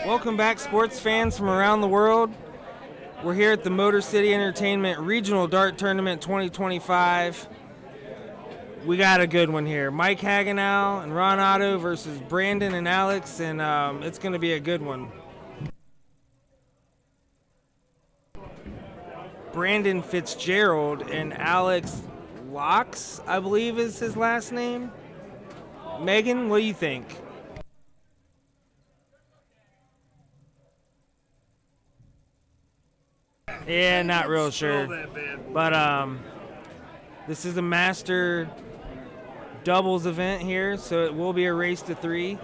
Welcome back, sports fans from around the world. We're here at the Motor City Entertainment Regional Dart Tournament 2025. We got a good one here. Mike Hagenow and Ron Otto versus Brandon and Alex, and it's going to be a good one. Brandon Fitzgerald and Alex Loucks, I believe is his last name. Megan, what do you think? Yeah, not real sure. But this is a master doubles event here, so it will be a race to 3.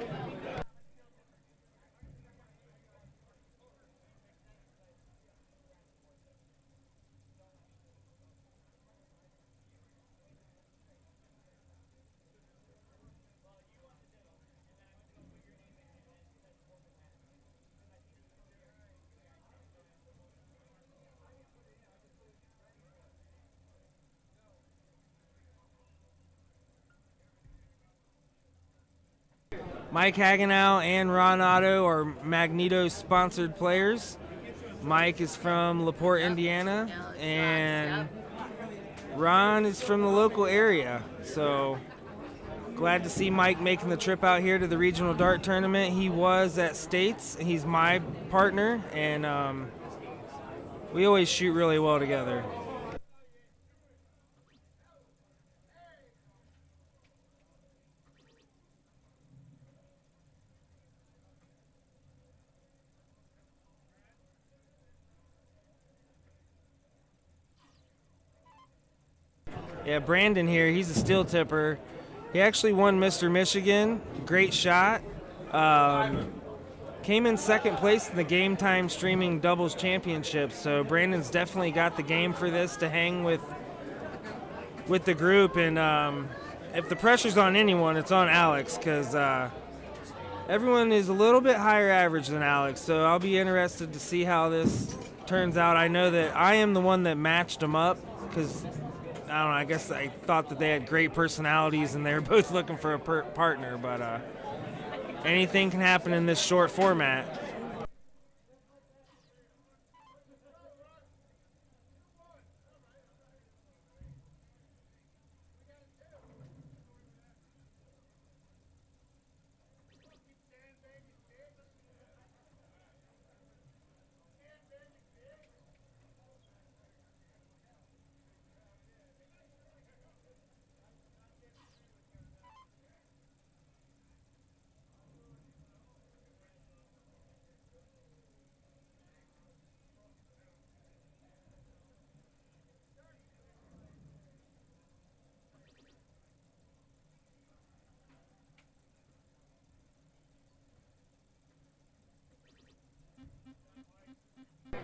Mike Hagenow and Ron Otto are Magneto-sponsored players. Mike is from LaPorte, Indiana, and Ron is from the local area. So glad to see Mike making the trip out here to the Regional Dart Tournament. He was at States. He's my partner, and we always shoot really well together. Yeah, Brandon here, he's a steel tipper. He actually won Mr. Michigan. Great shot. Came in second place in the Game Time Streaming Doubles Championship. So Brandon's definitely got the game for this to hang with the group. And if the pressure's on anyone, it's on Alex, because everyone is a little bit higher average than Alex. So I'll be interested to see how this turns out. I know that I am the one that matched them up, because I don't know, I guess I thought that they had great personalities and they were both looking for a partner, but anything can happen in this short format.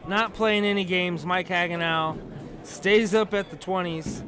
Not playing any games, Mike Hagenow stays up at the 20s.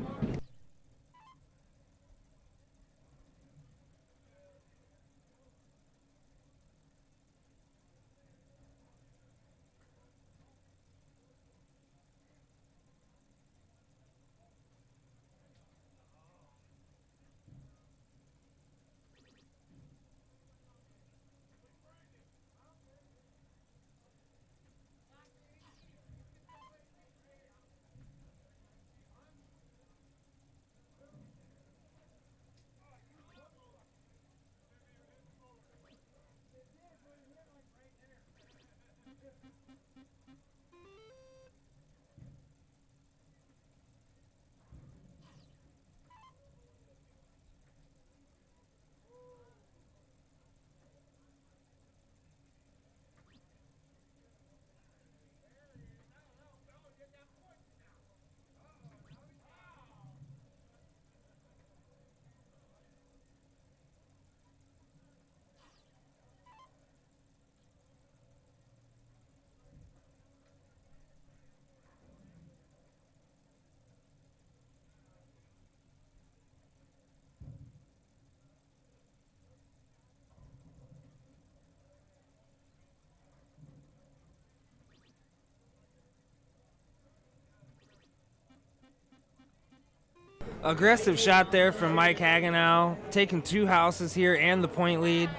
Aggressive shot there from Mike Hagenow, taking 2 houses here and the point lead.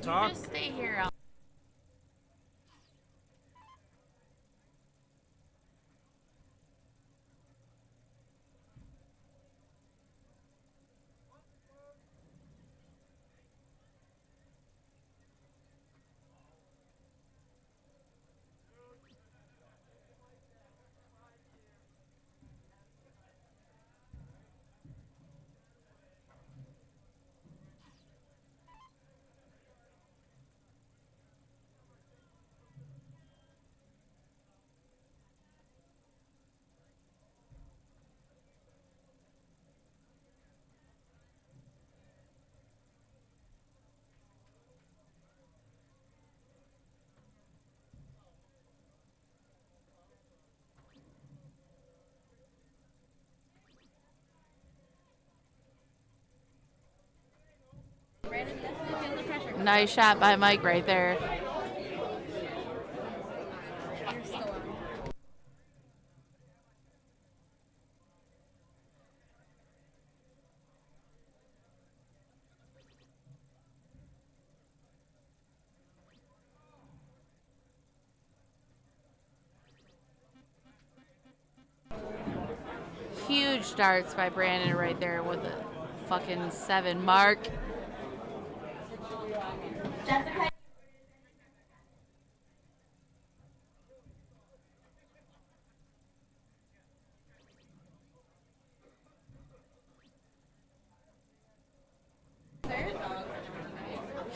talk. Just stay here. Nice shot by Mike right there. Huge darts by Brandon right there with a fucking 7 mark.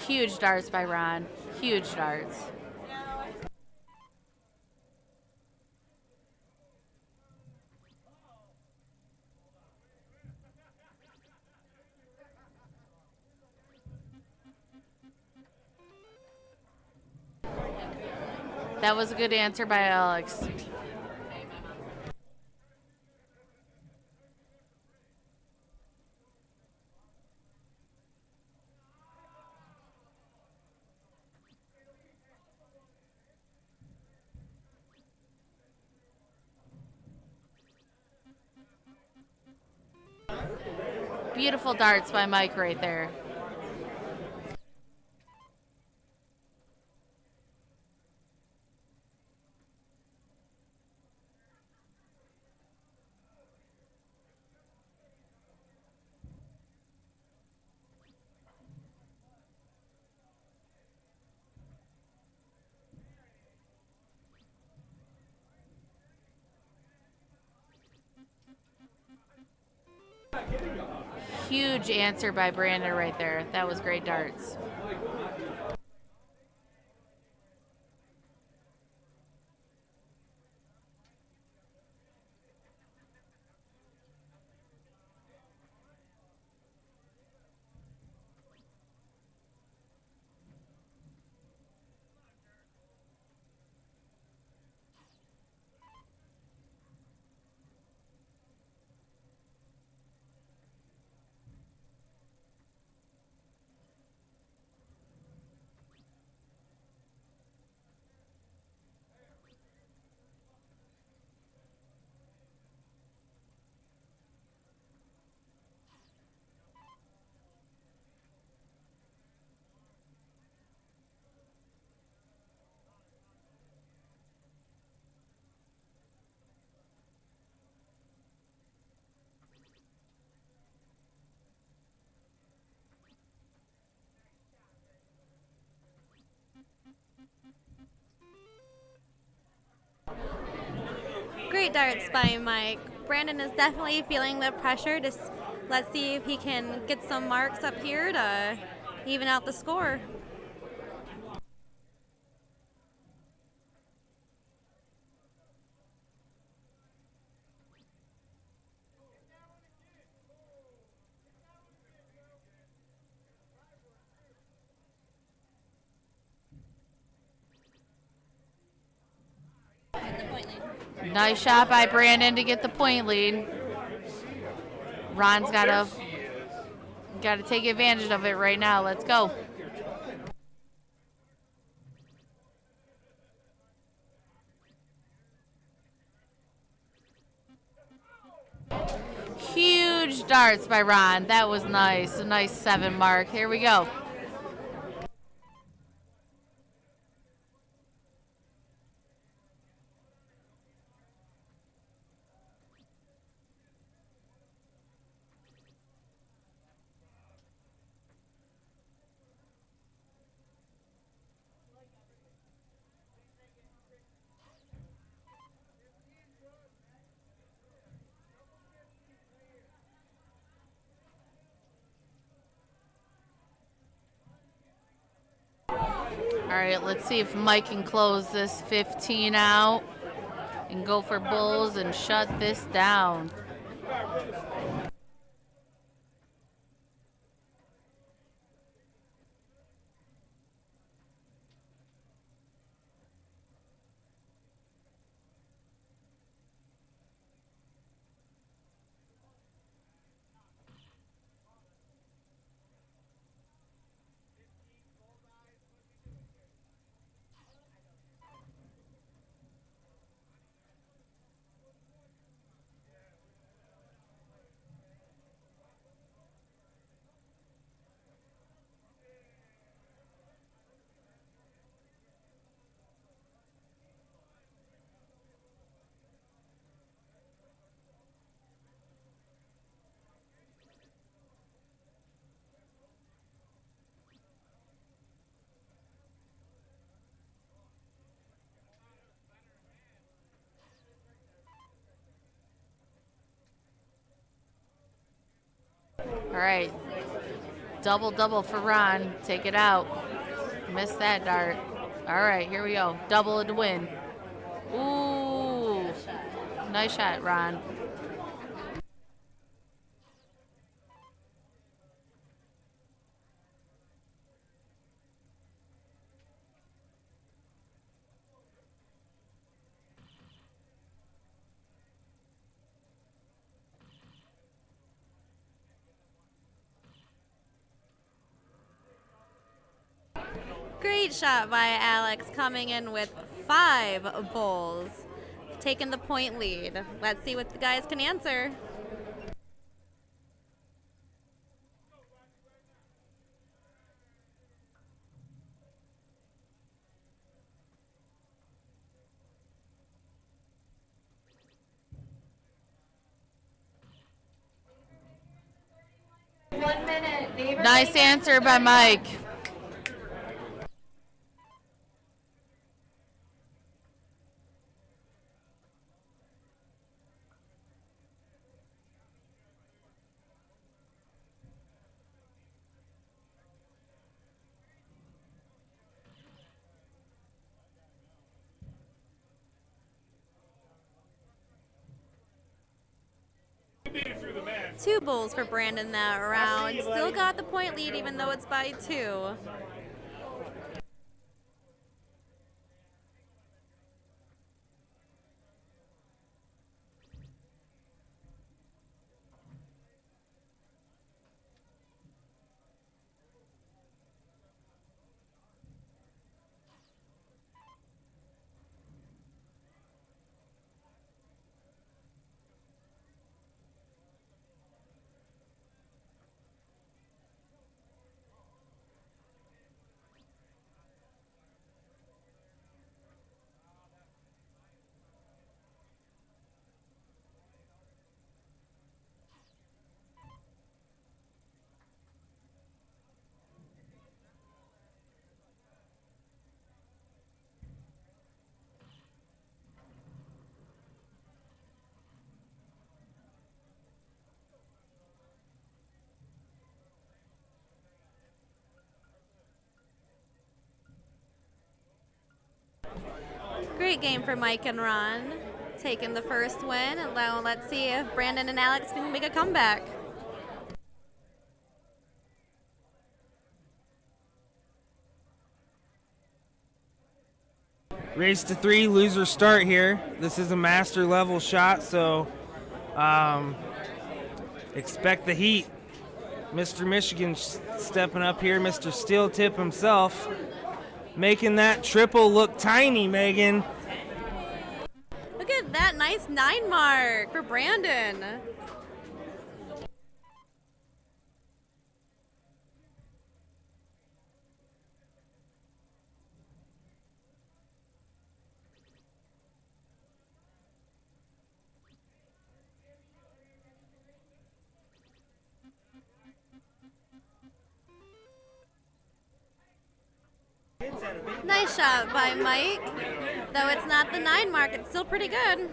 Huge darts by Ron. Huge darts. That was a good answer by Alex. Beautiful darts by Mike right there. Huge answer by Brandon right there. That was great darts. Great darts by Mike. Brandon is definitely feeling the pressure. Just let's see if he can get some marks up here to even out the score. Nice shot by Brandon to get the point lead. Ron's gotta take advantage of it right now. Let's go. Huge darts by Ron. That was nice. A nice 7 mark. Here we go. All right, let's see if Mike can close this 15 out and go for bulls and shut this down. All right, double for Ron. Take it out. Missed that dart. All right, here we go. Double to win. Ooh, nice shot, Ron. Great shot by Alex, coming in with 5 bulls, taking the point lead. Let's see what the guys can answer. Nice answer by Mike. Two bulls for Brandon that round. Still got the point lead even though it's by 2. Great game for Mike and Ron, taking the first win. And now let's see if Brandon and Alex can make a comeback. Race to 3, loser start here. This is a master level shot, so expect the heat. Mr. Michigan stepping up here, Mr. Steel Tip himself, making that triple look tiny, Megan. Look at that nice 9 mark for Brandon. Nice shot by Mike. Though it's not the 9 mark, it's still pretty good.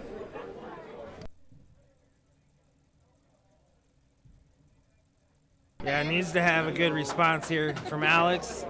Yeah, needs to have a good response here from Alex.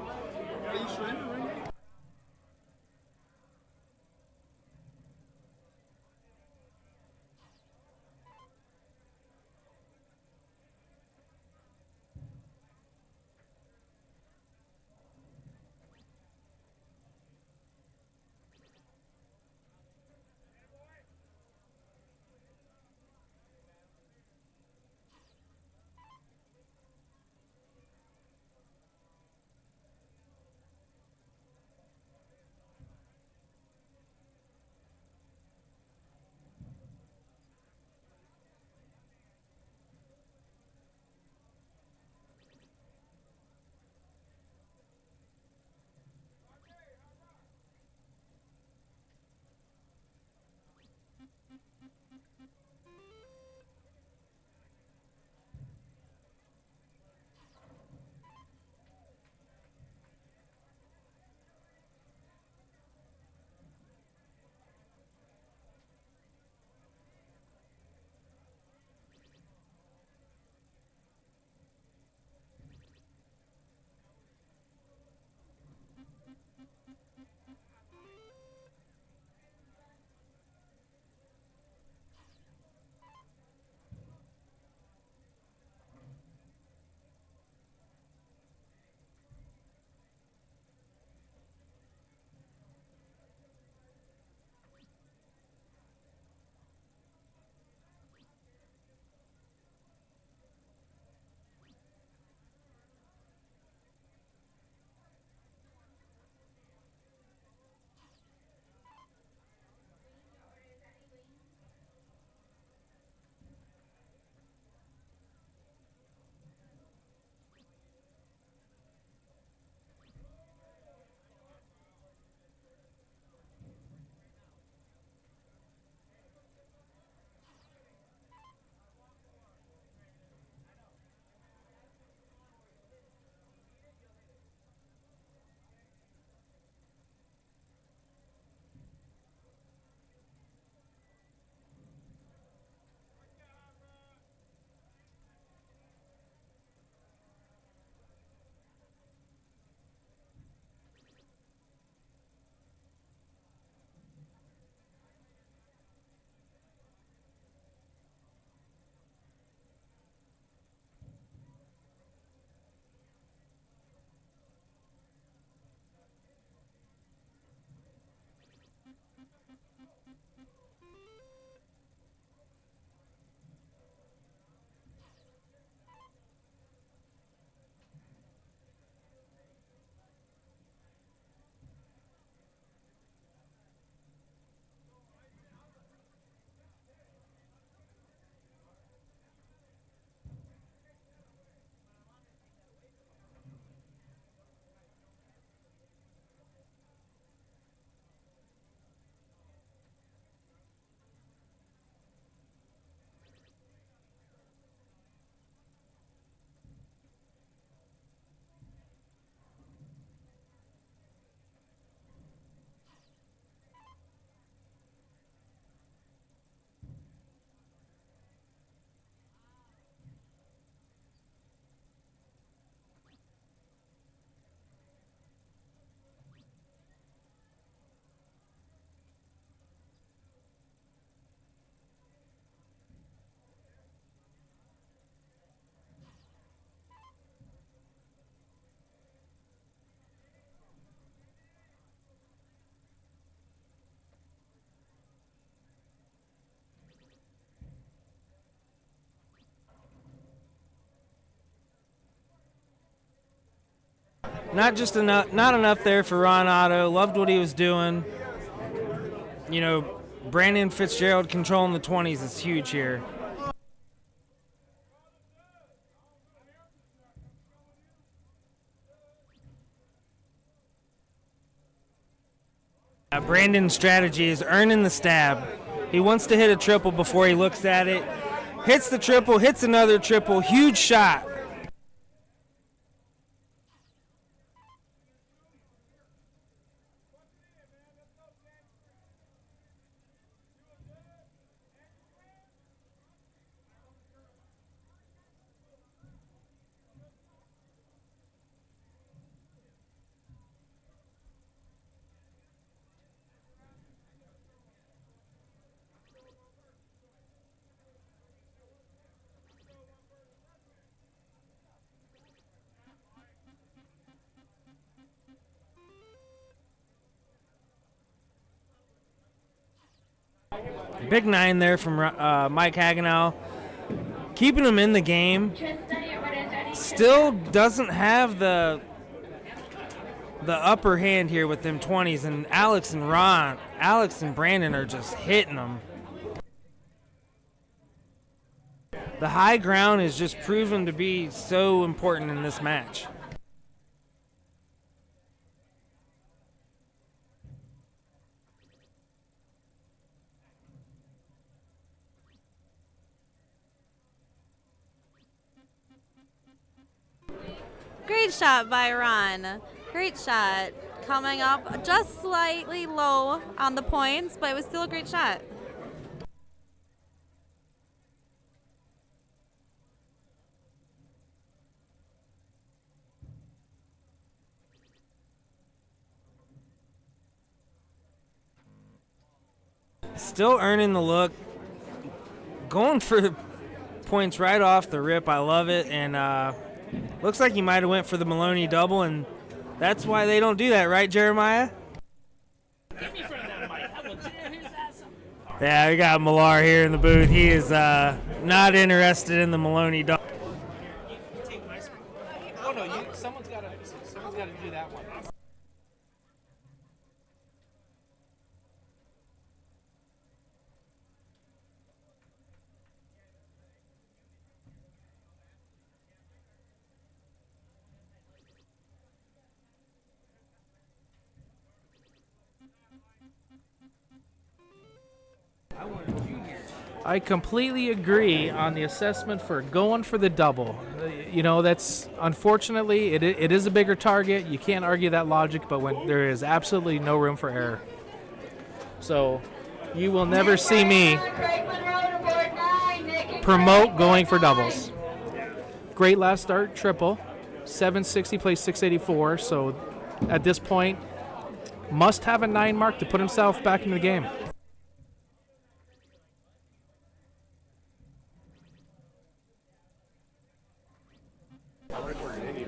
not enough there for Ron Otto. Loved what he was doing. You know, Brandon Fitzgerald controlling the 20s is huge here. Brandon's strategy is earning the stab. He wants to hit a triple before he looks at it. Hits the triple, hits another triple, huge shot. Big 9 there from Mike Hagenow. Keeping him in the game. Still doesn't have the upper hand here with them 20s, and Alex and Brandon are just hitting them. The high ground is just proven to be so important in this match. Great shot by Ron. Great shot. Coming up just slightly low on the points, but it was still a great shot. Still earning the look. Going for the points right off the rip. I love it. And looks like he might have went for the Maloney double, and that's why they don't do that, right, Jeremiah? Yeah, we got Millar here in the booth. He is not interested in the Maloney double. Oh no, someone's got to do that one. I completely agree on the assessment for going for the double. You know, that's unfortunately it is a bigger target. You can't argue that logic, but when there is absolutely no room for error. So you will never see me promote going for doubles. Great last start, triple. 760 plays 684. So at this point, must have a 9 mark to put himself back into the game.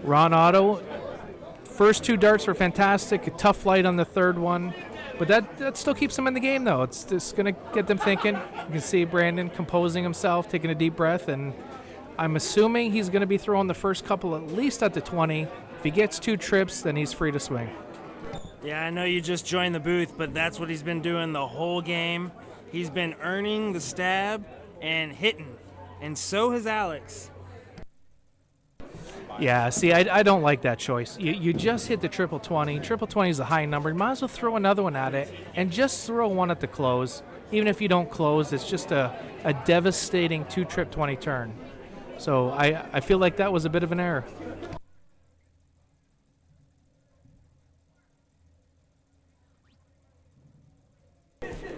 Ron Otto, first 2 darts were fantastic, a tough flight on the third one, but that still keeps him in the game though. It's just going to get them thinking. You can see Brandon composing himself, taking a deep breath, and I'm assuming he's going to be throwing the first couple at least at the 20. If he gets 2 trips, then he's free to swing. Yeah, I know you just joined the booth, but that's what he's been doing the whole game. He's been earning the stab and hitting, and so has Alex. Yeah, see, I don't like that choice. You just hit the triple 20. Triple 20 is a high number. You might as well throw another one at it and just throw one at the close. Even if you don't close, it's just a devastating 2-trip 20 turn. So I feel like that was a bit of an error.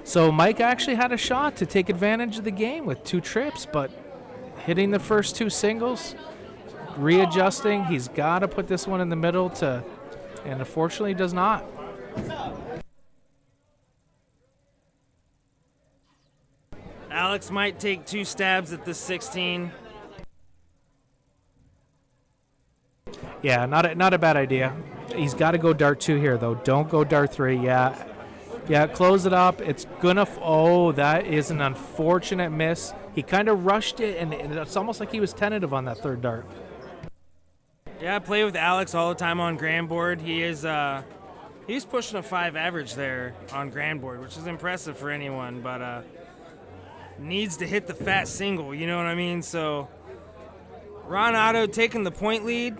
So Mike actually had a shot to take advantage of the game with 2 trips, but hitting the first 2 singles, readjusting, he's got to put this one in the middle and unfortunately does not. Alex might take 2 stabs at this 16. Yeah, not a bad idea. He's got to go dart 2 here though. Don't go dart 3. Yeah, close it up. It's gonna. Oh, that is an unfortunate miss. He kind of rushed it, and it's almost like he was tentative on that third dart. Yeah, I play with Alex all the time on Grand Board. He's pushing a 5 average there on Grand Board, which is impressive for anyone, but needs to hit the fat single, you know what I mean? So Ron Otto taking the point lead.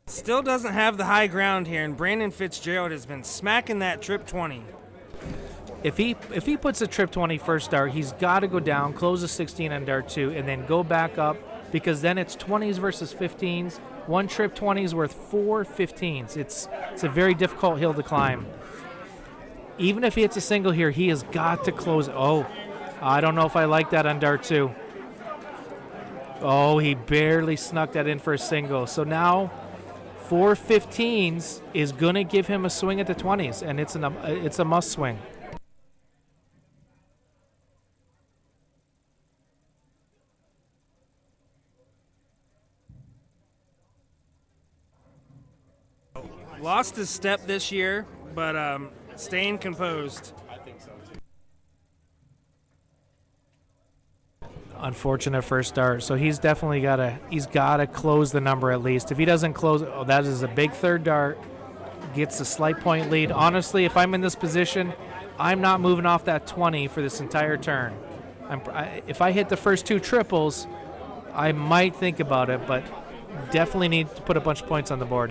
Still doesn't have the high ground here, and Brandon Fitzgerald has been smacking that trip 20. If he puts a trip 20 first dart, he's got to go down, close a 16 on dart 2, and then go back up, because then it's 20s versus 15s. One trip 20 is worth 4 15s. It's a very difficult hill to climb. Even if he hits a single here, he has got to close. Oh, I don't know if I like that on dart 2. Oh, he barely snuck that in for a single. So now 4 15s is going to give him a swing at the 20s, and it's a must swing. Lost his step this year, but staying composed. Unfortunate first dart. So he's definitely got to close the number at least. If he doesn't close, that is a big third dart. Gets a slight point lead. Honestly, if I'm in this position, I'm not moving off that 20 for this entire turn. If I hit the first 2 triples, I might think about it, but definitely need to put a bunch of points on the board.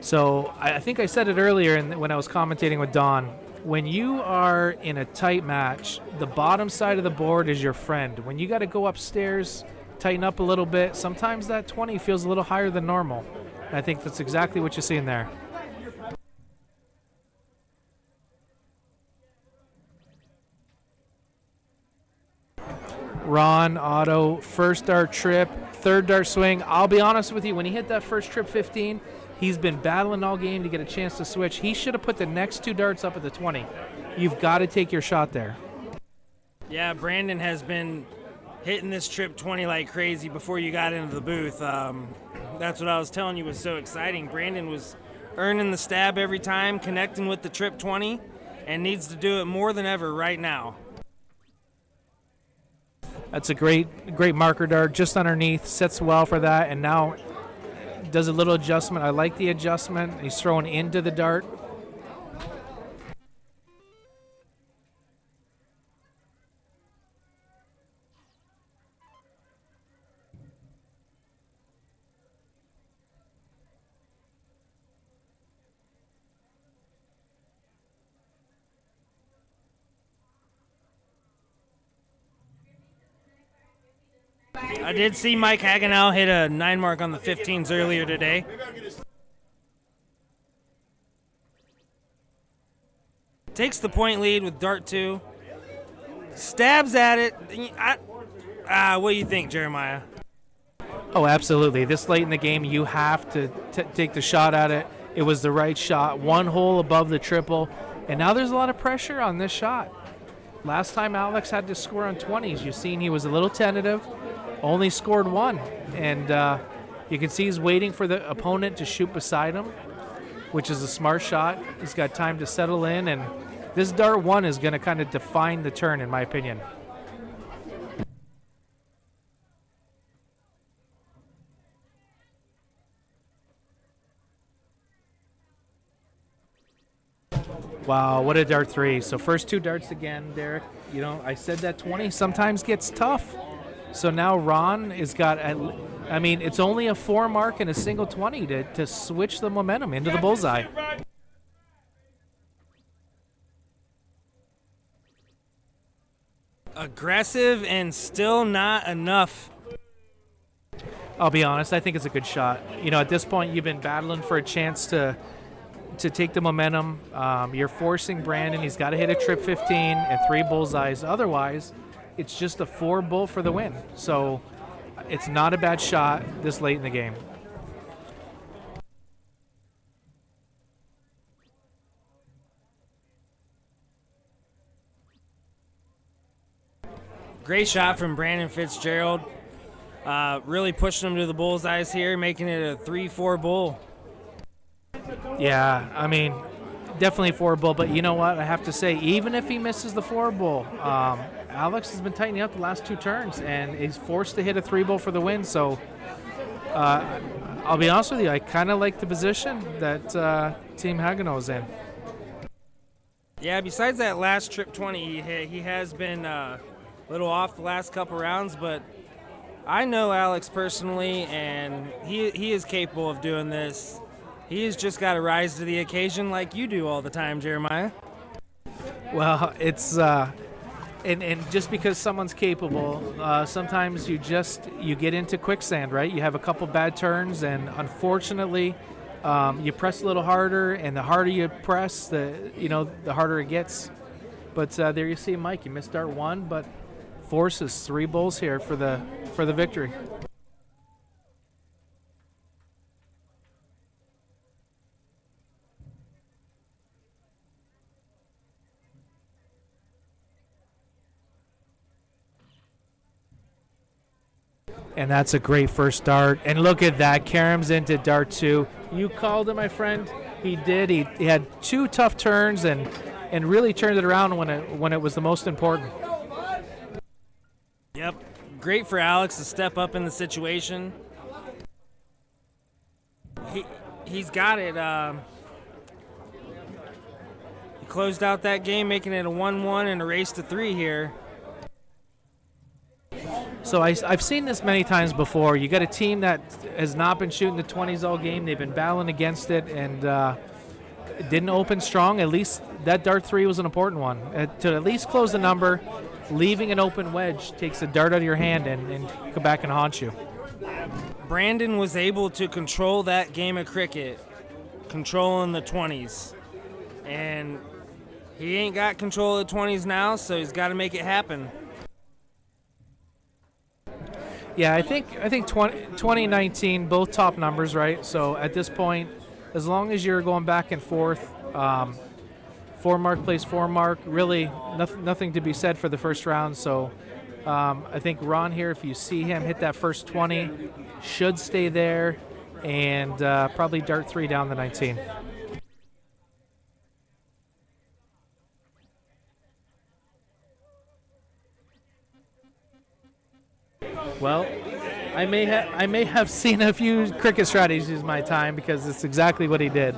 So I think I said it earlier when I was commentating with Don. When you are in a tight match, the bottom side of the board is your friend. When you got to go upstairs, tighten up a little bit, sometimes that 20 feels a little higher than normal. And I think that's exactly what you're seeing there. Ron, Otto, first dart trip, third dart swing. I'll be honest with you, when he hit that first trip 15, he's been battling all game to get a chance to switch. He should have put the next 2 darts up at the 20. You've got to take your shot there. Yeah, Brandon has been hitting this trip 20 like crazy before you got into the booth. That's what I was telling you was so exciting. Brandon was earning the stab every time, connecting with the trip 20, and needs to do it more than ever right now. That's a great marker dart just underneath, sets well for that, and now does a little adjustment. I like the adjustment. He's throwing into the dart. I did see Mike Hagenow hit a 9 mark on the 15s earlier today. Takes the point lead with dart 2. Stabs at it. What do you think, Jeremiah? Oh, absolutely. This late in the game, you have to take the shot at it. It was the right shot. 1 hole above the triple. And now there's a lot of pressure on this shot. Last time Alex had to score on 20s, you've seen he was a little tentative. Only scored 1, and you can see he's waiting for the opponent to shoot beside him, which is a smart shot. He's got time to settle in, and this dart 1 is going to kind of define the turn, in my opinion. Wow, what a dart 3. So first 2 darts again, Derek. You know, I said that 20 sometimes gets tough. So now Ron has got, it's only a 4 mark and a single 20 to switch the momentum into the bullseye. Aggressive and still not enough. I'll be honest, I think it's a good shot. You know, at this point, you've been battling for a chance to take the momentum. You're forcing Brandon. He's got to hit a trip 15 and 3 bullseyes. Otherwise, it's just a 4 bull for the win. So it's not a bad shot this late in the game. Great shot from Brandon Fitzgerald. Really pushing him to the bullseyes here, making it a 3-4 bull. Yeah, definitely four bull. But you know what? I have to say, even if he misses the four bull, Alex has been tightening up the last 2 turns, and he's forced to hit a 3 bull for the win. So I'll be honest with you, I kind of like the position that Team Hagenow is in. Yeah, besides that last trip 20 he hit, he has been a little off the last couple rounds, but I know Alex personally, and he is capable of doing this. He has just got to rise to the occasion like you do all the time, Jeremiah. Well, it's and just because someone's capable, sometimes you get into quicksand, right? You have a couple bad turns, and unfortunately, you press a little harder, and the harder you press, the harder it gets. But there you see Mike. He missed dart 1, but forces 3 bulls here for the victory. And that's a great first dart. And look at that. Karam's into dart 2. You called him, my friend. He did. He had 2 tough turns and really turned it around when it was the most important. Yep. Great for Alex to step up in the situation. He's got it. He closed out that game, making it a 1-1 and a race to 3 here. So I've seen this many times before. You got a team that has not been shooting the 20s all game. They've been battling against it and didn't open strong. At least that dart 3 was an important one. To at least close the number, leaving an open wedge takes a dart out of your hand and come back and haunt you. Brandon was able to control that game of cricket, controlling the 20s. And he ain't got control of the 20s now, so he's got to make it happen. Yeah, I think 2019, both top numbers, right? So at this point, as long as you're going back and forth, 4 mark plays 4 mark, really nothing to be said for the first round. So I think Ron here, if you see him hit that first 20, should stay there and probably dart 3 down the 19. Well, I may have seen a few cricket strategies in my time because it's exactly what he did.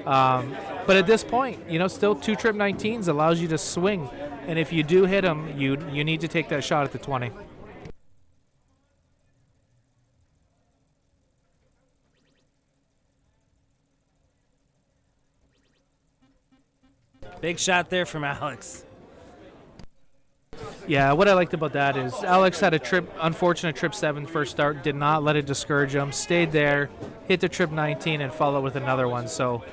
But at this point, still 2 trip 19s allows you to swing, and if you do hit them, you need to take that shot at the 20. Big shot there from Alex. Yeah, what I liked about that is Alex had unfortunate trip 7 first start, did not let it discourage him, stayed there, hit the trip 19, and followed with another one. So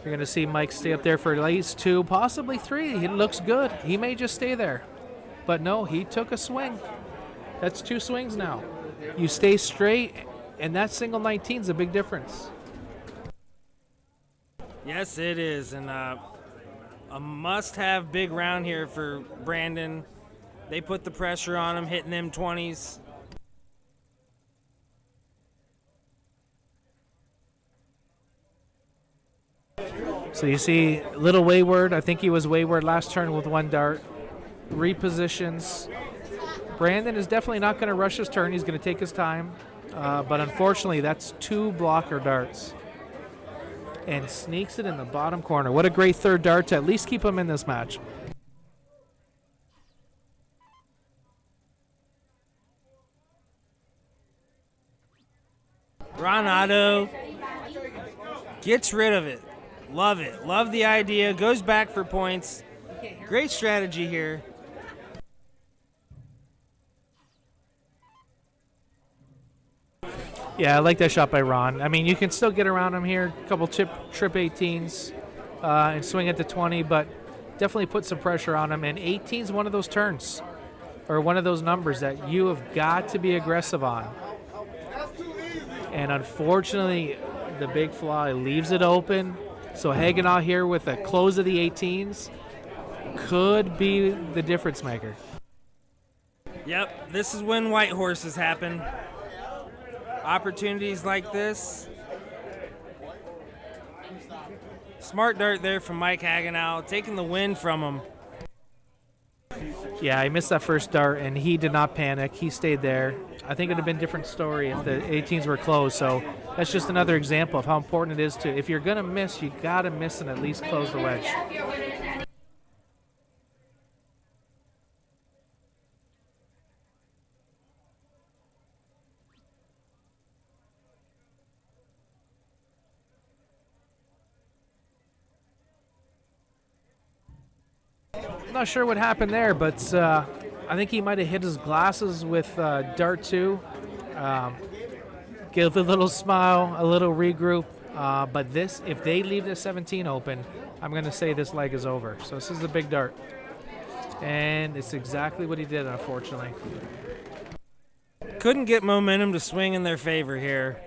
you're going to see Mike stay up there for at least 2, possibly 3. It looks good. He may just stay there. But no, he took a swing. That's 2 swings now. You stay straight, and that single 19 is a big difference. Yes, it is. And a must-have big round here for Brandon. They put the pressure on him, hitting them 20s. So you see a little wayward. I think he was wayward last turn with 1 dart. Repositions. Brandon is definitely not going to rush his turn. He's going to take his time. But unfortunately, that's 2 blocker darts. And sneaks it in the bottom corner. What a great third dart to at least keep him in this match. Ron Otto gets rid of it. Love it. Love the idea. Goes back for points. Great strategy here. Yeah, I like that shot by Ron. I mean, you can still get around him here. A couple trip 18s and swing at the 20, but definitely put some pressure on him. And 18 is one of those turns or one of those numbers that you have got to be aggressive on. And unfortunately, the big fly leaves it open. So Hagenow here with a close of the 18s could be the difference maker. Yep, this is when white horses happen. Opportunities like this Smart dart there from Mike Hagenow, taking the win from him. Yeah, he missed that first dart, and he did not panic. He stayed there. I think it would have been a different story if the 18s were closed. So that's just another example of how important it is to, if you're going to miss, you got to miss and at least close the wedge. I'm not sure what happened there, but I think he might have hit his glasses with dart 2. Give a little smile, a little regroup. But this, if they leave the 17 open, I'm going to say this leg is over. So this is the big dart. And it's exactly what he did, unfortunately. Couldn't get momentum to swing in their favor here.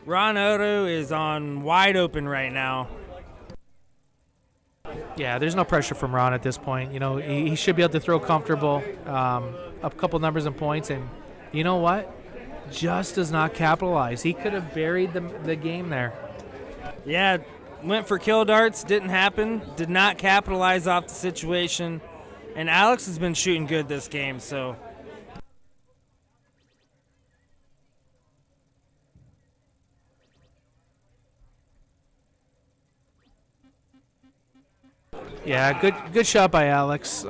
Ron Otto is on wide open right now. Yeah, there's no pressure from Ron at this point. You know, he should be able to throw comfortable, up a couple numbers and points. And you know what? Just does not capitalize. He could have buried the game there. Yeah, went for kill darts, didn't happen, did not capitalize off the situation. And Alex has been shooting good this game, so. Yeah, good shot by Alex.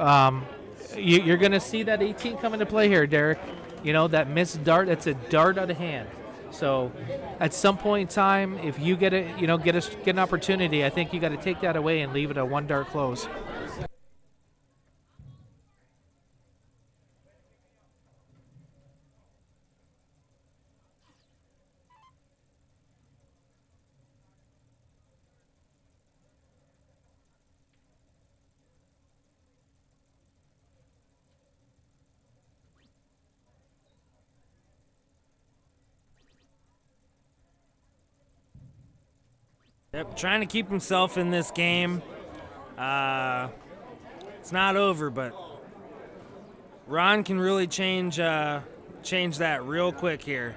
You're going to see that 18 come into play here, Derek. You know, that missed dart, that's a dart out of hand. So at some point in time, if you get an opportunity, I think you got to take that away and leave it a one dart close. Yep, trying to keep himself in this game. It's not over, but Ron can really change that real quick here.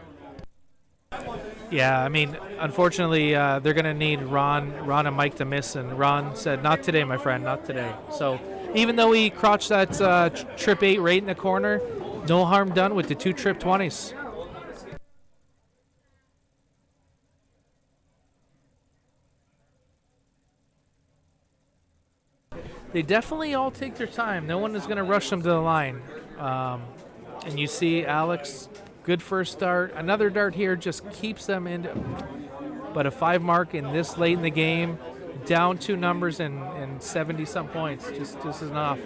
Yeah, I mean, unfortunately, they're going to need Ron and Mike to miss, and Ron said, "Not today, my friend, not today." So even though he crotched that trip 8 right in the corner, no harm done with the 2 trip 20s. They definitely all take their time. No one is going to rush them to the line. And you see Alex, good first dart. Another dart here just keeps them in. But a 5 mark in this late in the game, down 2 numbers and 70-some points, just is enough.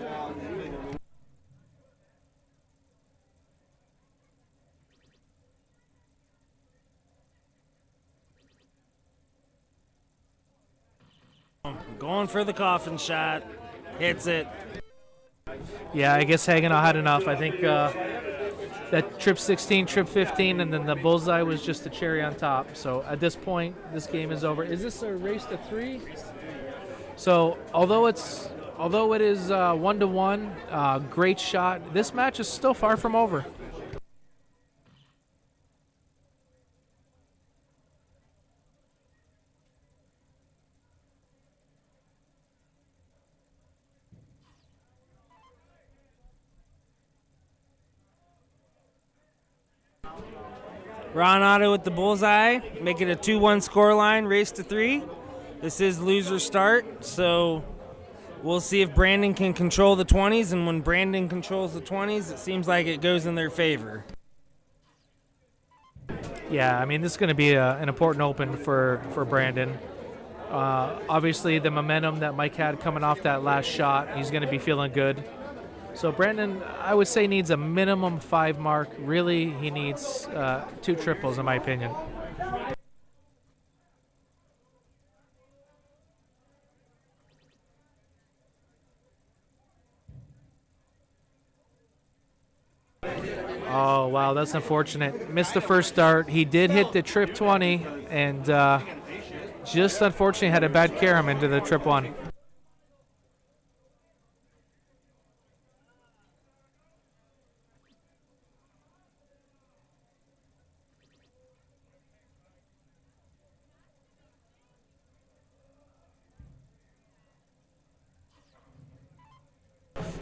Going for the coffin shot. Hits it. Yeah, I guess Hagenow had enough. I think that trip 16, trip 15, and then the bullseye was just the cherry on top. So at this point, this game is over. Is this a race to 3? So although it is 1-1, great shot. This match is still far from over. Ron Otto with the bullseye, make it a 2-1 scoreline, race to 3. This is loser start, so we'll see if Brandon can control the 20s, and when Brandon controls the 20s, it seems like it goes in their favor. Yeah, I mean, this is going to be an important open for Brandon. Obviously, the momentum that Mike had coming off that last shot, he's going to be feeling good. So Brandon, I would say, needs a minimum 5 mark. Really, he needs 2 triples, in my opinion. Oh, wow, that's unfortunate. Missed the first dart. He did hit the trip 20, and just unfortunately had a bad carry him into the trip 1.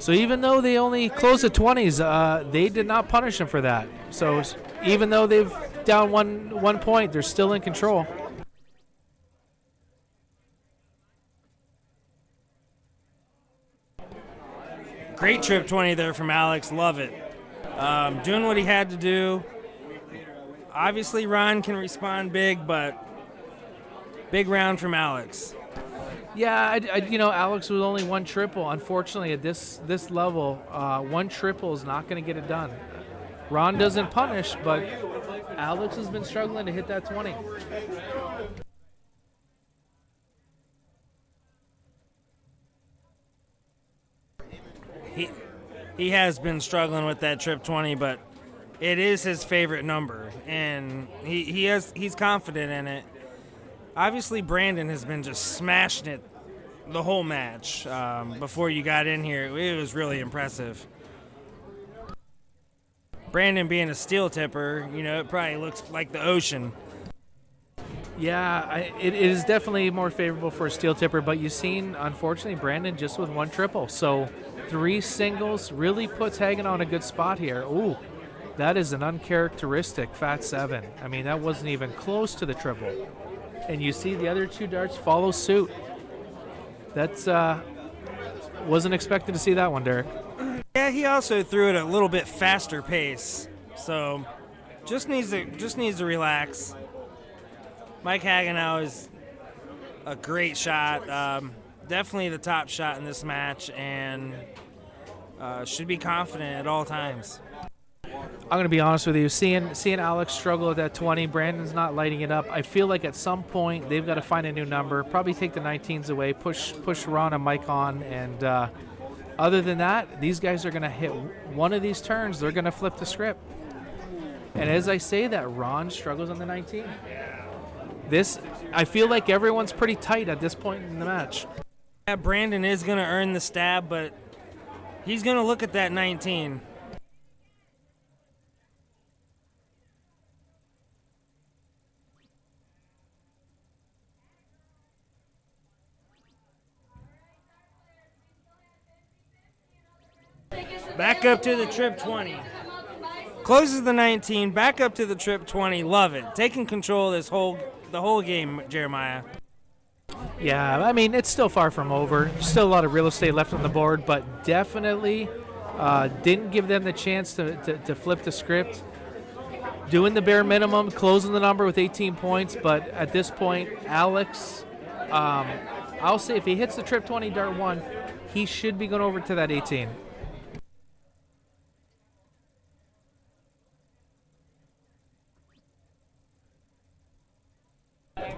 So even though they only closed the 20s, they did not punish him for that. So even though they've down one point, they're still in control. Great trip 20 there from Alex. Love it. Doing what he had to do. Obviously, Ron can respond big, but big round from Alex. Yeah, Alex was only one triple. Unfortunately, at this level, one triple is not going to get it done. Ron doesn't punish, but Alex has been struggling to hit that 20. He has been struggling with that trip 20, but it is his favorite number, and he's confident in it. Obviously, Brandon has been just smashing it the whole match. Before you got in here, it was really impressive. Brandon being a steel tipper, it probably looks like the ocean. Yeah, it is definitely more favorable for a steel tipper, but you've seen, unfortunately, Brandon just with one triple. So 3 singles really puts Hagenow in a good spot here. Ooh, that is an uncharacteristic fat 7. I mean, that wasn't even close to the triple. And you see the other 2 darts follow suit. That's wasn't expecting to see that one, Derek. Yeah, he also threw it at a little bit faster pace, so just needs to relax. Mike Hagenow is a great shot, definitely the top shot in this match, and should be confident at all times. I'm going to be honest with you. Seeing Alex struggle at that 20, Brandon's not lighting it up. I feel like at some point they've got to find a new number, probably take the 19s away, push Ron and Mike on, and other than that, these guys are going to hit one of these turns. They're going to flip the script. And as I say that, Ron struggles on the 19. I feel like everyone's pretty tight at this point in the match. Yeah, Brandon is going to earn the stab, but he's going to look at that 19. Back up to the trip 20. Closes the 19, back up to the trip 20. Love it. Taking control of the whole game, Jeremiah. Yeah, I mean, it's still far from over. Still a lot of real estate left on the board, but definitely didn't give them the chance to flip the script. Doing the bare minimum, closing the number with 18 points, but at this point, Alex, I'll say if he hits the trip 20 dart 1, he should be going over to that 18.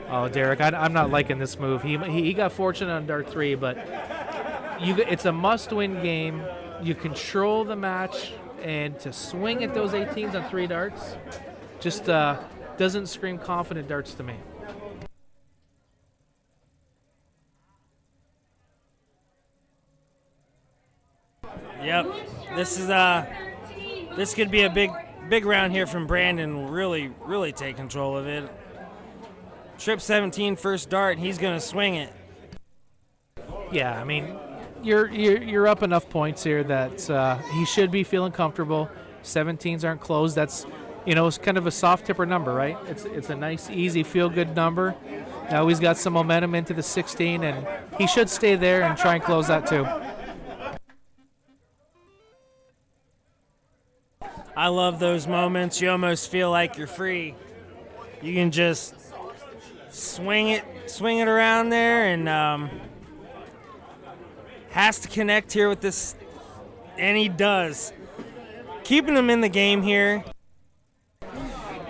Oh, Derek, I'm not liking this move. He got fortunate on dart 3, but it's a must-win game. You control the match, and to swing at those 18s on 3 darts just doesn't scream confident darts to me. Yep, this could be a big round here from Brandon. Really take control of it. Trip 17 first dart, he's going to swing it. Yeah, I mean, you're up enough points here that he should be feeling comfortable. 17s aren't closed. That's, it's kind of a soft tipper number, right? It's a nice, easy, feel-good number. Now he's got some momentum into the 16, and he should stay there and try and close that too. I love those moments. You almost feel like you're free. You can just swing it around there, and has to connect here with this, and he does. Keeping him in the game here.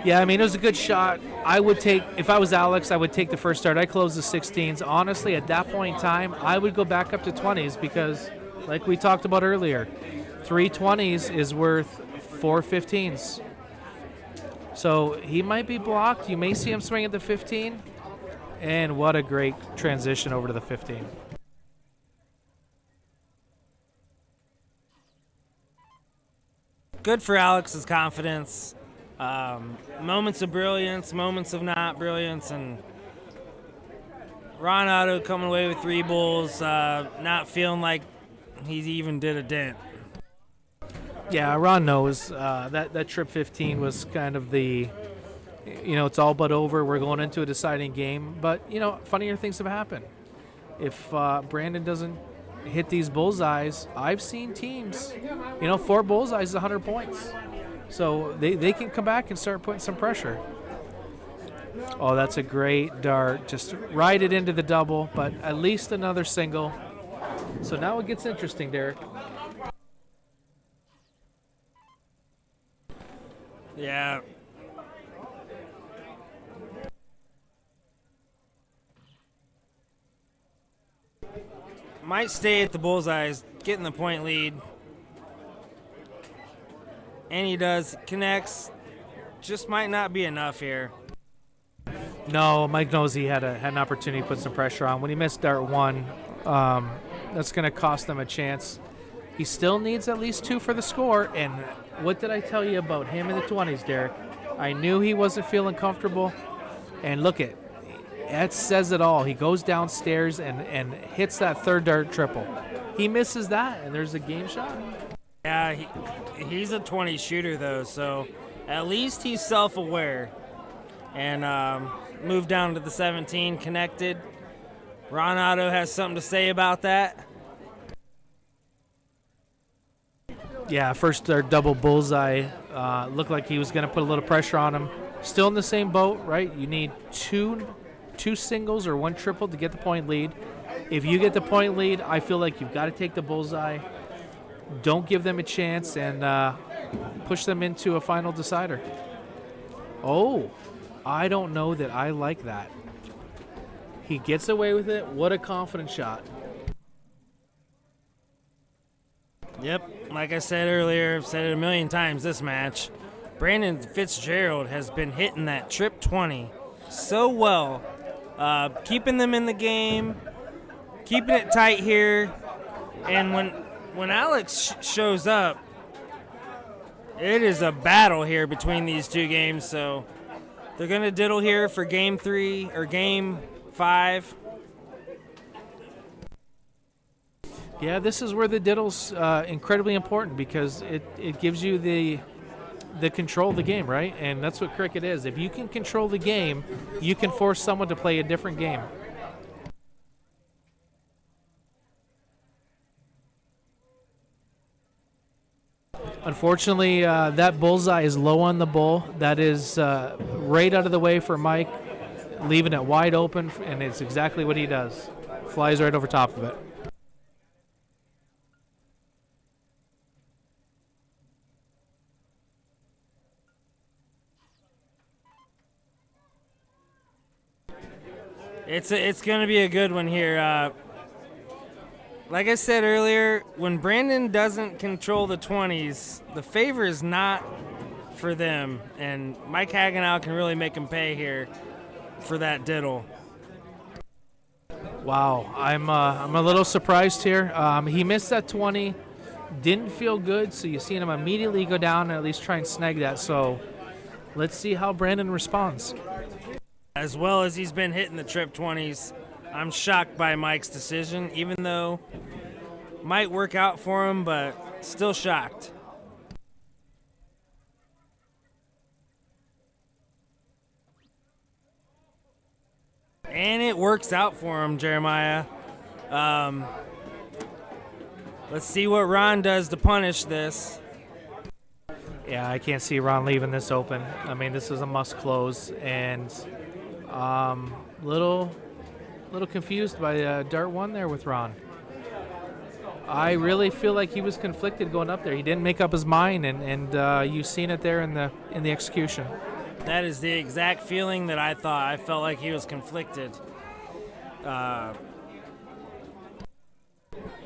Yeah, I mean, it was a good shot. If I was Alex, I would take the first start. I closed the 16s. Honestly, at that point in time, I would go back up to 20s because, like we talked about earlier, 3 20s is worth 4 15s. So he might be blocked. You may see him swing at the 15. And what a great transition over to the 15. Good for Alex's confidence. Moments of brilliance, moments of not brilliance, and Ron Otto coming away with 3 bulls, not feeling like he even did a dent. Yeah, Ron knows that trip 15 was kind of the, it's all but over. We're going into a deciding game. But, funnier things have happened. If Brandon doesn't hit these bullseyes, I've seen teams, 4 bullseyes is 100 points. So they can come back and start putting some pressure. Oh, that's a great dart. Just ride it into the double, but at least another single. So now it gets interesting, Derek. Yeah. Might stay at the bullseyes, getting the point lead. And he does. Connects. Just might not be enough here. No, Mike knows he had an opportunity to put some pressure on. When he missed dart 1, that's going to cost them a chance. He still needs at least 2 for the score. And what did I tell you about him in the 20s, Derek? I knew he wasn't feeling comfortable. And look that says it all. He goes downstairs and hits that third dart triple. He misses that, and there's a game shot. Yeah, he's a 20 shooter, though, so at least he's self-aware. And moved down to the 17, connected. Ron Otto has something to say about that. Yeah, first double bullseye. Looked like he was going to put a little pressure on him. Still in the same boat, right? You need two singles or 1 triple to get the point lead. If you get the point lead, I feel like you've got to take the bullseye. Don't give them a chance and push them into a final decider. Oh, I don't know that I like that. He gets away with it. What a confident shot. Yep, like I said earlier, I've said it a million times this match. Brandon Fitzgerald has been hitting that trip 20 so well, keeping them in the game, keeping it tight here. And when Alex shows up, it is a battle here between these 2 games. So they're going to diddle here for game 3 or game 5. Yeah, this is where the diddle's incredibly important because it gives you the control of the game, right? And that's what cricket is. If you can control the game, you can force someone to play a different game. Unfortunately, that bullseye is low on the bull. That is right out of the way for Mike, leaving it wide open, and it's exactly what he does. Flies right over top of it. It's going to be a good one here. Like I said earlier, when Brandon doesn't control the 20s, the favor is not for them, and Mike Hagenow can really make him pay here for that diddle. Wow, I'm a little surprised here. He missed that 20, didn't feel good, so you see him immediately go down and at least try and snag that. So let's see how Brandon responds. As well as he's been hitting the trip 20s, I'm shocked by Mike's decision, even though might work out for him, but still shocked. And it works out for him, Jeremiah. Let's see what Ron does to punish this. Yeah, I can't see Ron leaving this open. I mean, this is a must close, and little confused by dart 1 there with Ron. I really feel like he was conflicted going up there. He didn't make up his mind, and you've seen it there in the execution. That is the exact feeling that I thought. I felt like he was conflicted.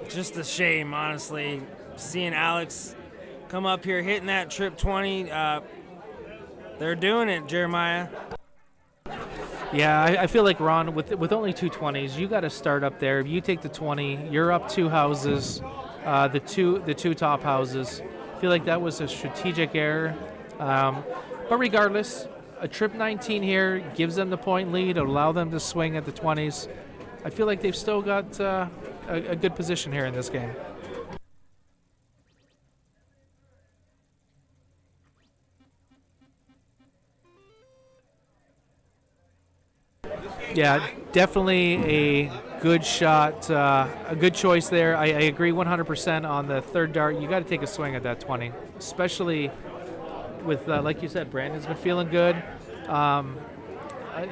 Just a shame, honestly, seeing Alex come up here hitting that trip 20. They're doing it, Jeremiah. Yeah, I feel like Ron, with only 2 20s, you got to start up there. If you take the 20, you're up 2 houses, the two top houses. I feel like that was a strategic error. But regardless, a trip 19 here gives them the point lead, allow them to swing at the 20s. I feel like they've still got a good position here in this game. Yeah, definitely a good shot, a good choice there. I agree 100% on the third dart. You got to take a swing at that 20, especially with, like you said, Brandon's been feeling good.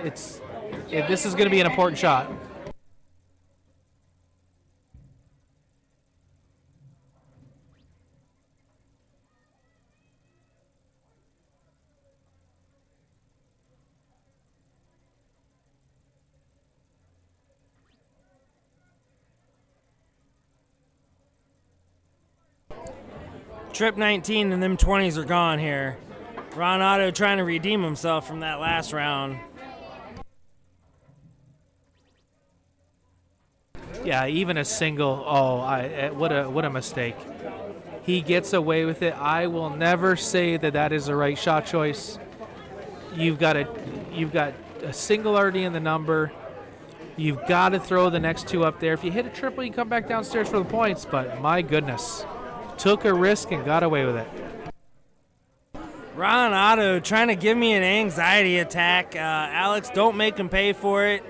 This is going to be an important shot. Trip 19 and them 20s are gone here. Ron Otto trying to redeem himself from that last round. Yeah, even a single. Oh, what a mistake. He gets away with it. I will never say that is the right shot choice. You've got a single already in the number. You've got to throw the next two up there. If you hit a triple, you can come back downstairs for the points. But my goodness, took a risk and got away with it. Ron Otto trying to give me an anxiety attack. Alex, don't make him pay for it.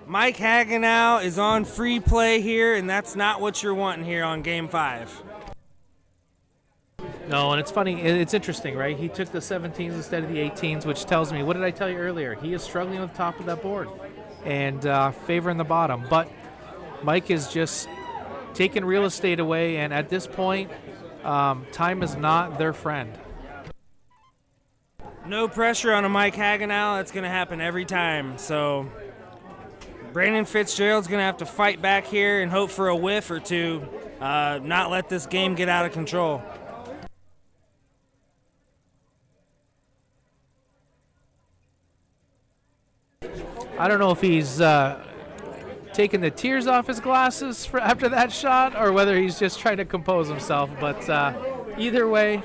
Mike Hagenow is on free play here, and that's not what you're wanting here on Game 5. No, and it's funny. It's interesting, right? He took the 17s instead of the 18s, which tells me, what did I tell you earlier? He is struggling with the top of that board and favoring the bottom. But Mike is just taking real estate away, and at this point, time is not their friend. No pressure on a Mike Hagenow. That's going to happen every time. So Brandon Fitzgerald's going to have to fight back here and hope for a whiff or two, not let this game get out of control. I don't know if he's taking the tears off his glasses after that shot or whether he's just trying to compose himself. But either way,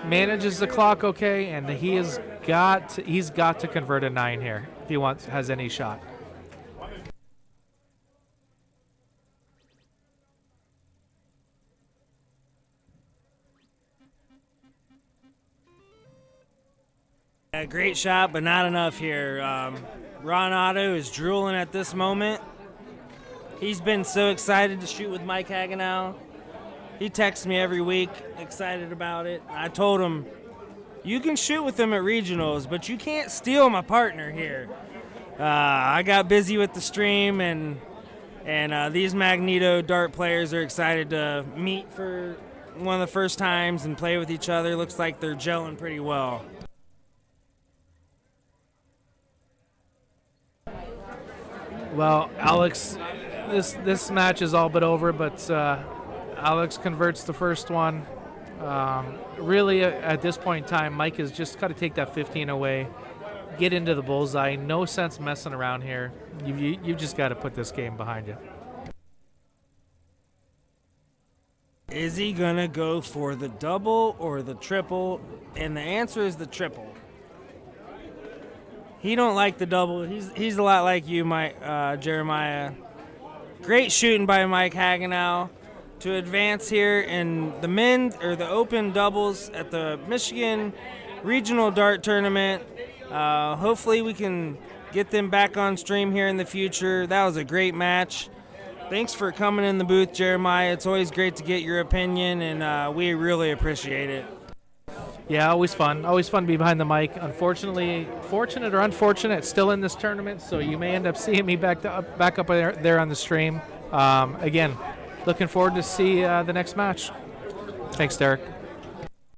manages the clock okay, and he's got to convert a 9 here if he has any shot. A great shot, but not enough here. Ron Otto is drooling at this moment. He's been so excited to shoot with Mike Hagenow. He texts me every week, excited about it. I told him, you can shoot with him at regionals, but you can't steal my partner here. I got busy with the stream, and these Magneto dart players are excited to meet for one of the first times and play with each other. Looks like they're gelling pretty well. Well, Alex, this match is all but over, but Alex converts the first one. Really, at this point in time, Mike has just got to take that 15 away, get into the bullseye. No sense messing around here. You've just got to put this game behind you. Is he going to go for the double or the triple? And the answer is the triple. He don't like the double. He's a lot like you, Jeremiah. Great shooting by Mike Hagenow to advance here in the the open doubles at the Michigan Regional Dart Tournament. Hopefully we can get them back on stream here in the future. That was a great match. Thanks for coming in the booth, Jeremiah. It's always great to get your opinion, and we really appreciate it. Yeah, always fun. Always fun to be behind the mic. Unfortunately, fortunate or unfortunate, still in this tournament, so you may end up seeing me back up there on the stream. Again, looking forward to see the next match. Thanks, Derek.